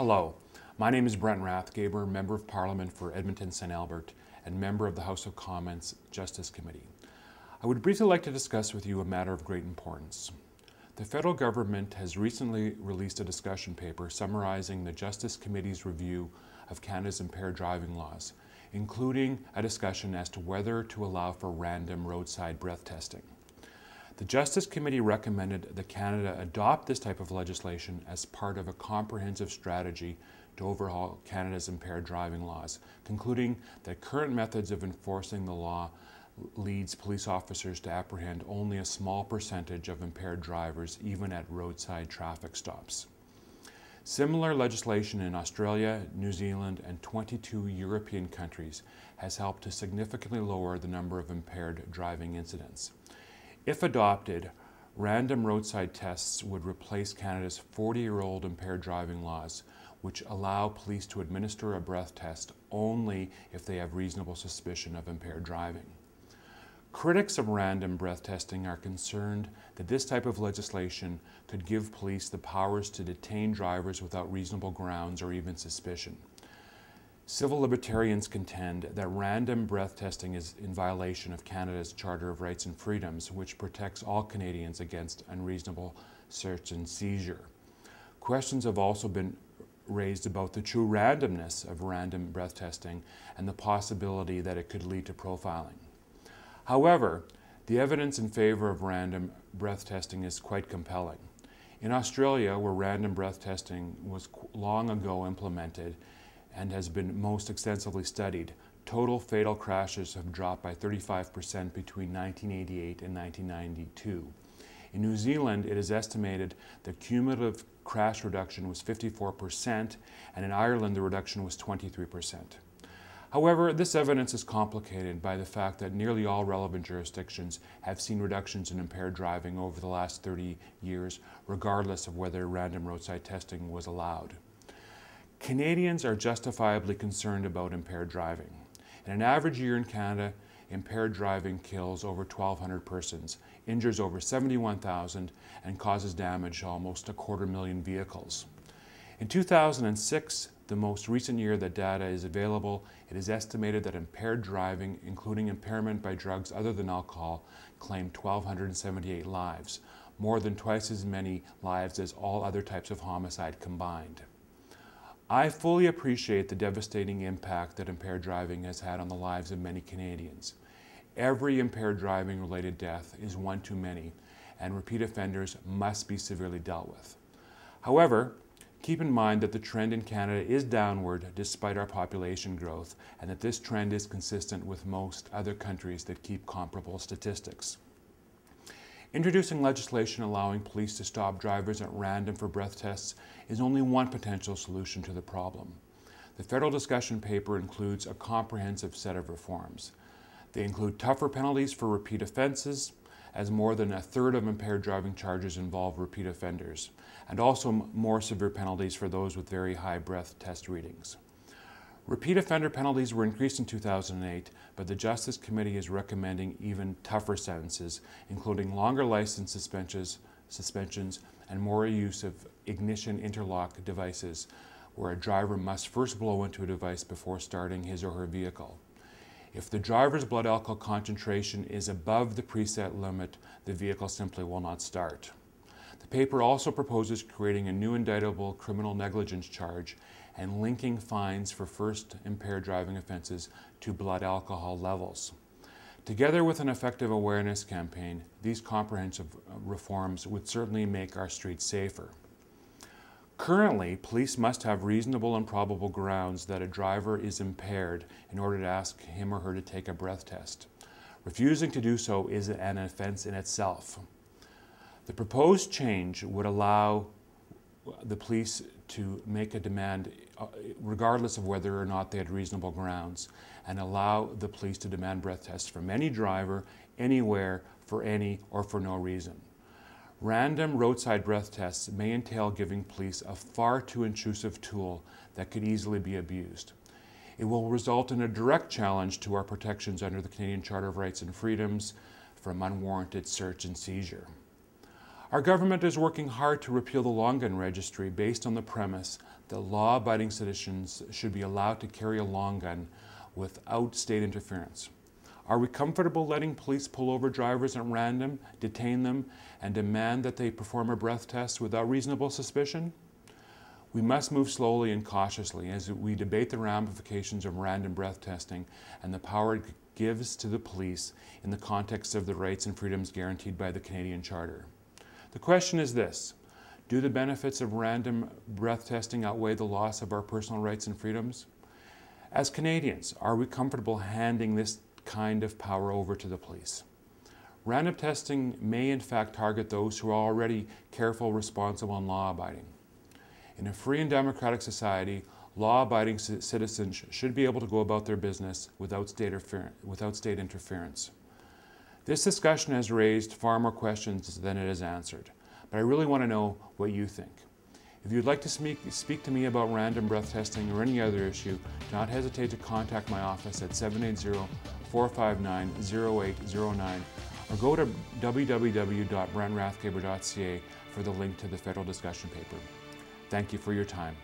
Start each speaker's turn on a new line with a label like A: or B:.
A: Hello, my name is Brent Rathgeber, Member of Parliament for Edmonton St. Albert and Member of the House of Commons Justice Committee. I would briefly like to discuss with you a matter of great importance. The federal government has recently released a discussion paper summarizing the Justice Committee's review of Canada's impaired driving laws, including a discussion as to whether to allow for random roadside breath testing. The Justice Committee recommended that Canada adopt this type of legislation as part of a comprehensive strategy to overhaul Canada's impaired driving laws, concluding that current methods of enforcing the law leads police officers to apprehend only a small percentage of impaired drivers, even at roadside traffic stops. Similar legislation in Australia, New Zealand, and 22 European countries has helped to significantly lower the number of impaired driving incidents. If adopted, random roadside tests would replace Canada's 40-year-old impaired driving laws, which allow police to administer a breath test only if they have reasonable suspicion of impaired driving. Critics of random breath testing are concerned that this type of legislation could give police the powers to detain drivers without reasonable grounds or even suspicion. Civil libertarians contend that random breath testing is in violation of Canada's Charter of Rights and Freedoms, which protects all Canadians against unreasonable search and seizure. Questions have also been raised about the true randomness of random breath testing and the possibility that it could lead to profiling. However, the evidence in favor of random breath testing is quite compelling. In Australia, where random breath testing was long ago implemented and has been most extensively studied, total fatal crashes have dropped by 35% between 1988 and 1992. In New Zealand, it is estimated the cumulative crash reduction was 54%, and in Ireland, the reduction was 23%. However, this evidence is complicated by the fact that nearly all relevant jurisdictions have seen reductions in impaired driving over the last 30 years, regardless of whether random roadside testing was allowed. Canadians are justifiably concerned about impaired driving. In an average year in Canada, impaired driving kills over 1,200 persons, injures over 71,000, and causes damage to almost 250,000 vehicles. In 2006, the most recent year that data is available, it is estimated that impaired driving, including impairment by drugs other than alcohol, claimed 1,278 lives, more than twice as many lives as all other types of homicide combined. I fully appreciate the devastating impact that impaired driving has had on the lives of many Canadians. Every impaired driving related death is one too many, and repeat offenders must be severely dealt with. However, keep in mind that the trend in Canada is downward despite our population growth, and that this trend is consistent with most other countries that keep comparable statistics. Introducing legislation allowing police to stop drivers at random for breath tests is only one potential solution to the problem. The federal discussion paper includes a comprehensive set of reforms. They include tougher penalties for repeat offenses, as more than a third of impaired driving charges involve repeat offenders, and also more severe penalties for those with very high breath test readings. Repeat offender penalties were increased in 2008, but the Justice Committee is recommending even tougher sentences, including longer license suspensions and more use of ignition interlock devices, where a driver must first blow into a device before starting his or her vehicle. If the driver's blood alcohol concentration is above the preset limit, the vehicle simply will not start. The paper also proposes creating a new indictable criminal negligence charge and linking fines for first impaired driving offenses to blood alcohol levels. Together with an effective awareness campaign, these comprehensive reforms would certainly make our streets safer. Currently, police must have reasonable and probable grounds that a driver is impaired in order to ask him or her to take a breath test. Refusing to do so is an offense in itself. The proposed change would allow the police to make a demand regardless of whether or not they had reasonable grounds, and allow the police to demand breath tests from any driver, anywhere, for any or for no reason. Random roadside breath tests may entail giving police a far too intrusive tool that could easily be abused. It will result in a direct challenge to our protections under the Canadian Charter of Rights and Freedoms from unwarranted search and seizure. Our government is working hard to repeal the long gun registry based on the premise that law-abiding citizens should be allowed to carry a long gun without state interference. Are we comfortable letting police pull over drivers at random, detain them, and demand that they perform a breath test without reasonable suspicion? We must move slowly and cautiously as we debate the ramifications of random breath testing and the power it gives to the police in the context of the rights and freedoms guaranteed by the Canadian Charter. The question is this: do the benefits of random breath testing outweigh the loss of our personal rights and freedoms? As Canadians, are we comfortable handing this kind of power over to the police? Random testing may in fact target those who are already careful, responsible, and law-abiding. In a free and democratic society, law-abiding citizens should be able to go about their business without state interference. This discussion has raised far more questions than it has answered, but I really want to know what you think. If you'd like to speak to me about random breath testing or any other issue, do not hesitate to contact my office at 780-459-0809 or go to www.brentrathgeber.ca for the link to the federal discussion paper. Thank you for your time.